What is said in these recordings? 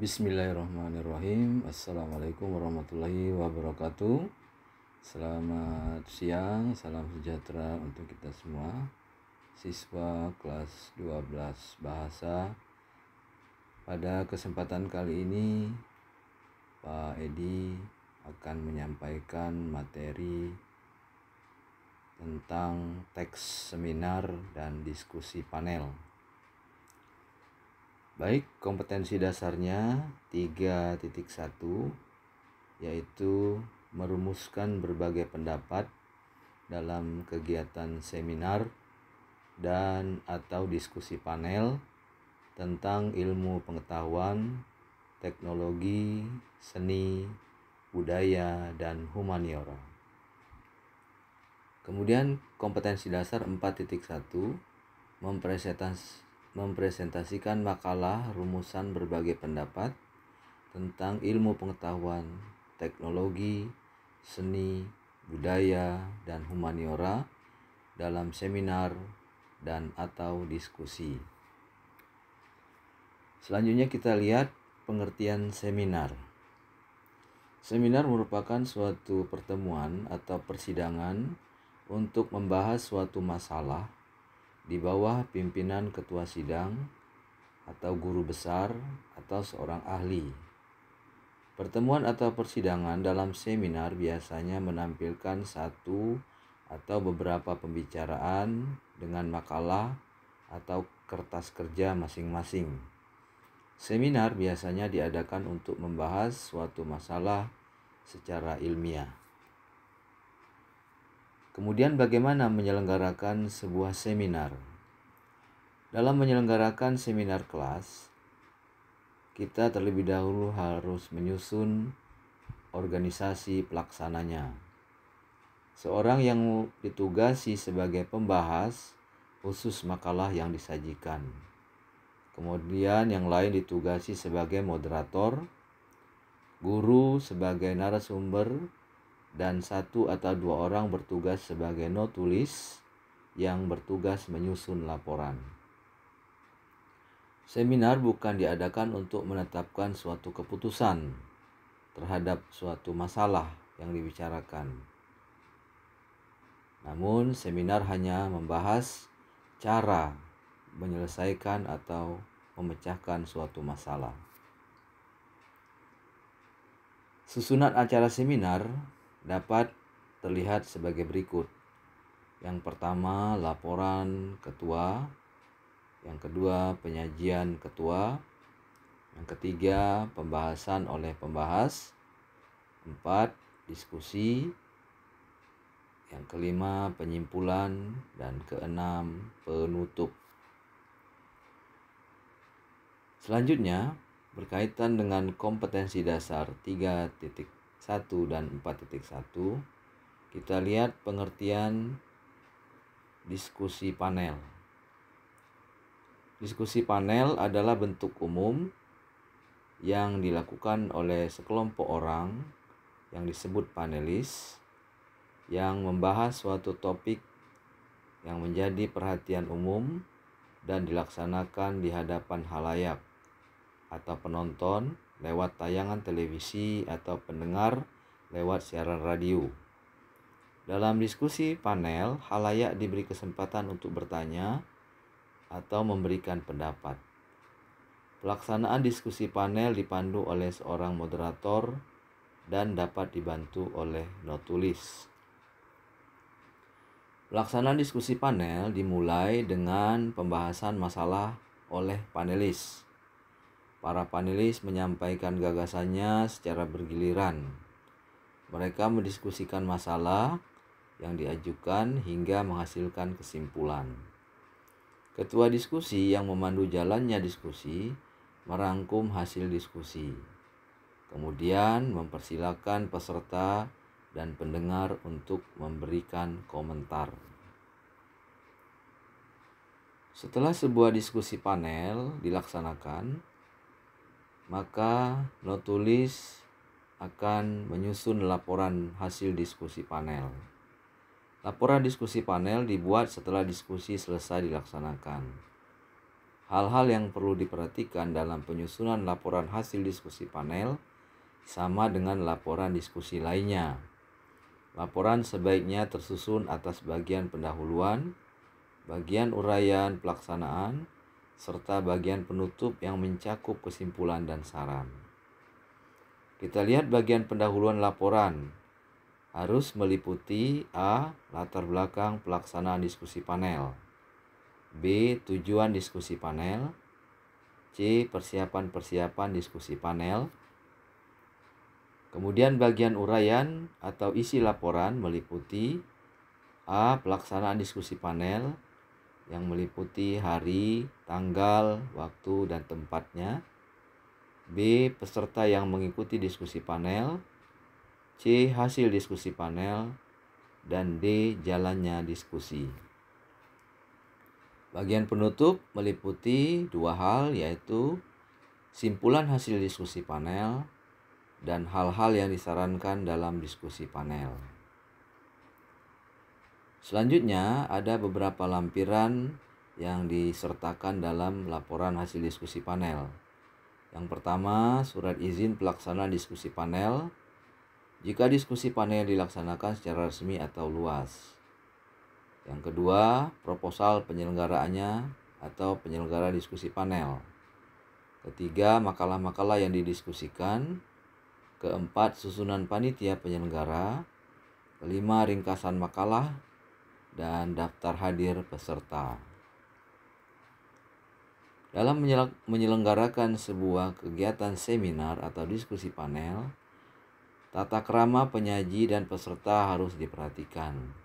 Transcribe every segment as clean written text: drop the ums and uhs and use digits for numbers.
Bismillahirrahmanirrahim. Assalamualaikum warahmatullahi wabarakatuh. Selamat siang, salam sejahtera untuk kita semua. Siswa kelas 12 bahasa. Pada kesempatan kali ini Pak Edi akan menyampaikan materi tentang teks seminar dan diskusi panel. Baik, kompetensi dasarnya 3.1 yaitu merumuskan berbagai pendapat dalam kegiatan seminar dan atau diskusi panel tentang ilmu pengetahuan, teknologi, seni, budaya, dan humaniora. Kemudian kompetensi dasar 4.1 mempresentasikan makalah rumusan berbagai pendapat tentang ilmu pengetahuan, teknologi, seni, budaya, dan humaniora dalam seminar dan atau diskusi. Selanjutnya kita lihat pengertian seminar. Seminar merupakan suatu pertemuan atau persidangan untuk membahas suatu masalah di bawah pimpinan ketua sidang atau guru besar atau seorang ahli. Pertemuan atau persidangan dalam seminar biasanya menampilkan satu atau beberapa pembicaraan dengan makalah atau kertas kerja masing-masing. Seminar biasanya diadakan untuk membahas suatu masalah secara ilmiah. Kemudian bagaimana menyelenggarakan sebuah seminar? Dalam menyelenggarakan seminar kelas, kita terlebih dahulu harus menyusun organisasi pelaksananya. Seorang yang ditugasi sebagai pembahas khusus makalah yang disajikan. Kemudian yang lain ditugasi sebagai moderator, guru sebagai narasumber, dan 1 atau 2 orang bertugas sebagai notulis yang bertugas menyusun laporan. Seminar bukan diadakan untuk menetapkan suatu keputusan terhadap suatu masalah yang dibicarakan. Namun seminar hanya membahas cara menyelesaikan atau memecahkan suatu masalah. Susunan acara seminar dapat terlihat sebagai berikut. Yang pertama, laporan ketua. Yang kedua, penyajian ketua. Yang ketiga, pembahasan oleh pembahas. 4, diskusi. Yang kelima, penyimpulan. Dan keenam, penutup. Selanjutnya, berkaitan dengan kompetensi dasar 3.1 dan 4.1, kita lihat pengertian diskusi panel. Diskusi panel adalah bentuk umum yang dilakukan oleh sekelompok orang yang disebut panelis yang membahas suatu topik yang menjadi perhatian umum dan dilaksanakan di hadapan halayak atau penonton lewat tayangan televisi atau pendengar lewat siaran radio. Dalam diskusi panel, halayak diberi kesempatan untuk bertanya atau memberikan pendapat. Pelaksanaan diskusi panel dipandu oleh seorang moderator dan dapat dibantu oleh notulis. Pelaksanaan diskusi panel dimulai dengan pembahasan masalah oleh panelis. Para panelis menyampaikan gagasannya secara bergiliran. Mereka mendiskusikan masalah yang diajukan hingga menghasilkan kesimpulan. Ketua diskusi yang memandu jalannya diskusi merangkum hasil diskusi. Kemudian mempersilakan peserta dan pendengar untuk memberikan komentar. Setelah sebuah diskusi panel dilaksanakan, maka notulis akan menyusun laporan hasil diskusi panel. Laporan diskusi panel dibuat setelah diskusi selesai dilaksanakan. hal-hal yang perlu diperhatikan dalam penyusunan laporan hasil diskusi panel sama dengan laporan diskusi lainnya. Laporan sebaiknya tersusun atas bagian pendahuluan, bagian uraian pelaksanaan, serta bagian penutup yang mencakup kesimpulan dan saran. Kita lihat bagian pendahuluan laporan. Harus meliputi A. Latar belakang pelaksanaan diskusi panel, B. Tujuan diskusi panel, C. Persiapan diskusi panel. Kemudian bagian uraian atau isi laporan meliputi A. Pelaksanaan diskusi panel yang meliputi hari, tanggal, waktu, dan tempatnya, B. Peserta yang mengikuti diskusi panel, C. Hasil diskusi panel, dan D. Jalannya diskusi. Bagian penutup meliputi dua hal, yaitu simpulan hasil diskusi panel dan hal-hal yang disarankan dalam diskusi panel. Selanjutnya ada beberapa lampiran yang disertakan dalam laporan hasil diskusi panel. Yang pertama, surat izin pelaksanaan diskusi panel jika diskusi panel dilaksanakan secara resmi atau luas. Yang kedua, proposal penyelenggaraannya atau penyelenggara diskusi panel. Ketiga, makalah-makalah yang didiskusikan. Keempat, susunan panitia penyelenggara. Kelima, ringkasan makalah dan daftar hadir peserta. Dalam menyelenggarakan sebuah kegiatan seminar atau diskusi panel, tata krama penyaji dan peserta harus diperhatikan.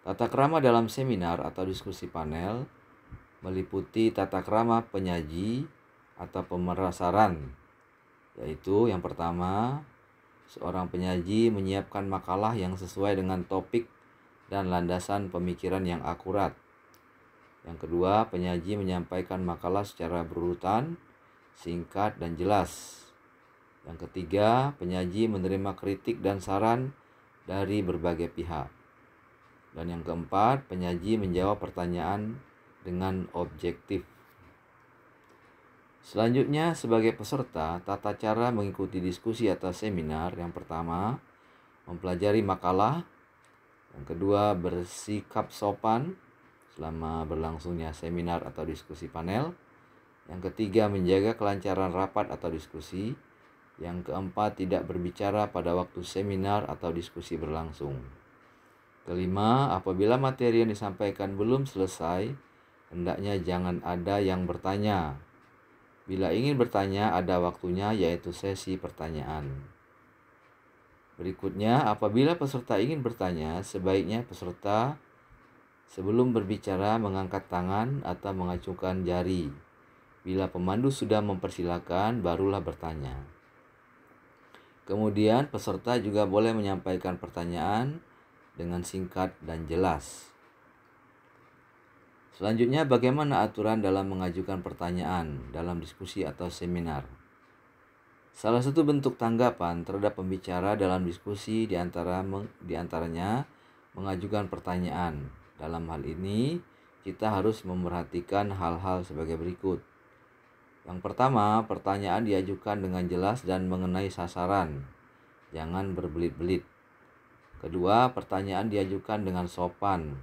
Tata krama dalam seminar atau diskusi panel meliputi tata krama penyaji atau pemerasaran, yaitu yang pertama, seorang penyaji menyiapkan makalah yang sesuai dengan topik dan landasan pemikiran yang akurat. Yang kedua, penyaji menyampaikan makalah secara berurutan, singkat, dan jelas. Yang ketiga, penyaji menerima kritik dan saran dari berbagai pihak. Dan yang keempat, penyaji menjawab pertanyaan dengan objektif. Selanjutnya, sebagai peserta, tata cara mengikuti diskusi atau seminar. Yang pertama, mempelajari makalah. Yang kedua, bersikap sopan selama berlangsungnya seminar atau diskusi panel. Yang ketiga, menjaga kelancaran rapat atau diskusi. Yang keempat, tidak berbicara pada waktu seminar atau diskusi berlangsung. Kelima, apabila materi yang disampaikan belum selesai, hendaknya jangan ada yang bertanya. Bila ingin bertanya, ada waktunya, yaitu sesi pertanyaan. Berikutnya, apabila peserta ingin bertanya, sebaiknya peserta sebelum berbicara mengangkat tangan atau mengacungkan jari. Bila pemandu sudah mempersilakan, barulah bertanya. Kemudian peserta juga boleh menyampaikan pertanyaan dengan singkat dan jelas. Selanjutnya, bagaimana aturan dalam mengajukan pertanyaan dalam diskusi atau seminar? Salah satu bentuk tanggapan terhadap pembicara dalam diskusi diantaranya mengajukan pertanyaan. Dalam hal ini, kita harus memperhatikan hal-hal sebagai berikut. Yang pertama, pertanyaan diajukan dengan jelas dan mengenai sasaran. Jangan berbelit-belit. Kedua, pertanyaan diajukan dengan sopan.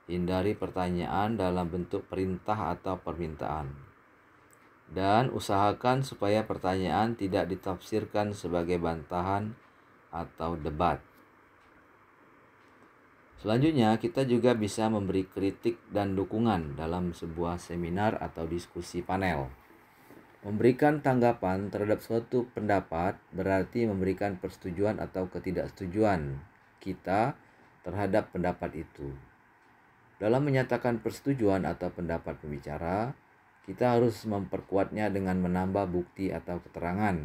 Hindari pertanyaan dalam bentuk perintah atau permintaan. Dan usahakan supaya pertanyaan tidak ditafsirkan sebagai bantahan atau debat. Selanjutnya, kita juga bisa memberi kritik dan dukungan dalam sebuah seminar atau diskusi panel. Memberikan tanggapan terhadap suatu pendapat berarti memberikan persetujuan atau ketidaksetujuan kita terhadap pendapat itu. Dalam menyatakan persetujuan atau pendapat pembicara, kita harus memperkuatnya dengan menambah bukti atau keterangan.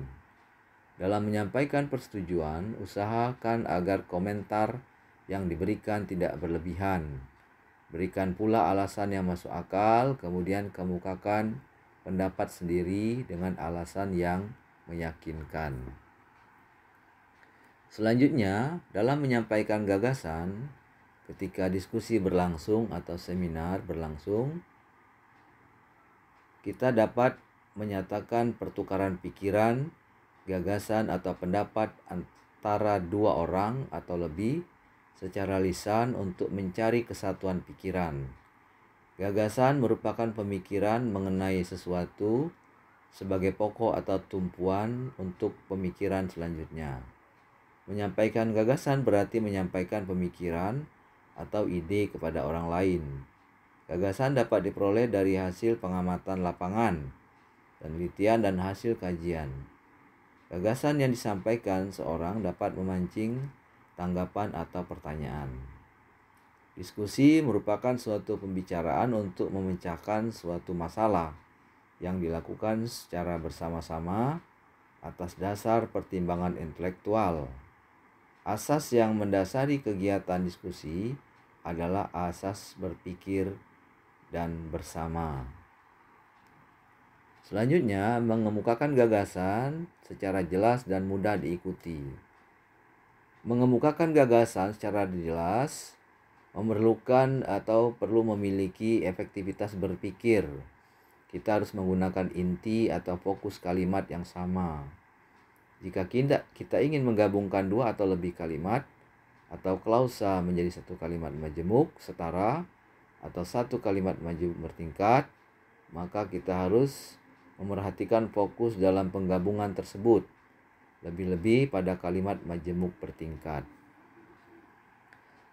Dalam menyampaikan persetujuan, usahakan agar komentar yang diberikan tidak berlebihan. Berikan pula alasan yang masuk akal, kemudian kemukakan pendapat sendiri dengan alasan yang meyakinkan. Selanjutnya, dalam menyampaikan gagasan, ketika diskusi berlangsung atau seminar berlangsung, kita dapat menyatakan pertukaran pikiran, gagasan atau pendapat antara dua orang atau lebih secara lisan untuk mencari kesatuan pikiran. Gagasan merupakan pemikiran mengenai sesuatu sebagai pokok atau tumpuan untuk pemikiran selanjutnya. Menyampaikan gagasan berarti menyampaikan pemikiran atau ide kepada orang lain. Gagasan dapat diperoleh dari hasil pengamatan lapangan, penelitian, dan hasil kajian. Gagasan yang disampaikan seorang dapat memancing tanggapan atau pertanyaan. Diskusi merupakan suatu pembicaraan untuk memecahkan suatu masalah yang dilakukan secara bersama-sama atas dasar pertimbangan intelektual. Asas yang mendasari kegiatan diskusi adalah asas berpikir dan bersama. Selanjutnya, mengemukakan gagasan secara jelas dan mudah diikuti. Mengemukakan gagasan secara jelas memerlukan atau perlu memiliki efektivitas berpikir. Kita harus menggunakan inti atau fokus kalimat yang sama. Jika kita ingin menggabungkan dua atau lebih kalimat atau klausa menjadi satu kalimat majemuk setara atau satu kalimat majemuk bertingkat, maka kita harus memerhatikan fokus dalam penggabungan tersebut, lebih-lebih pada kalimat majemuk bertingkat.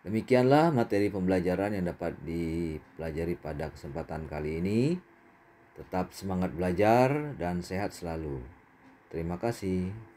Demikianlah materi pembelajaran yang dapat dipelajari pada kesempatan kali ini. Tetap semangat belajar dan sehat selalu. Terima kasih.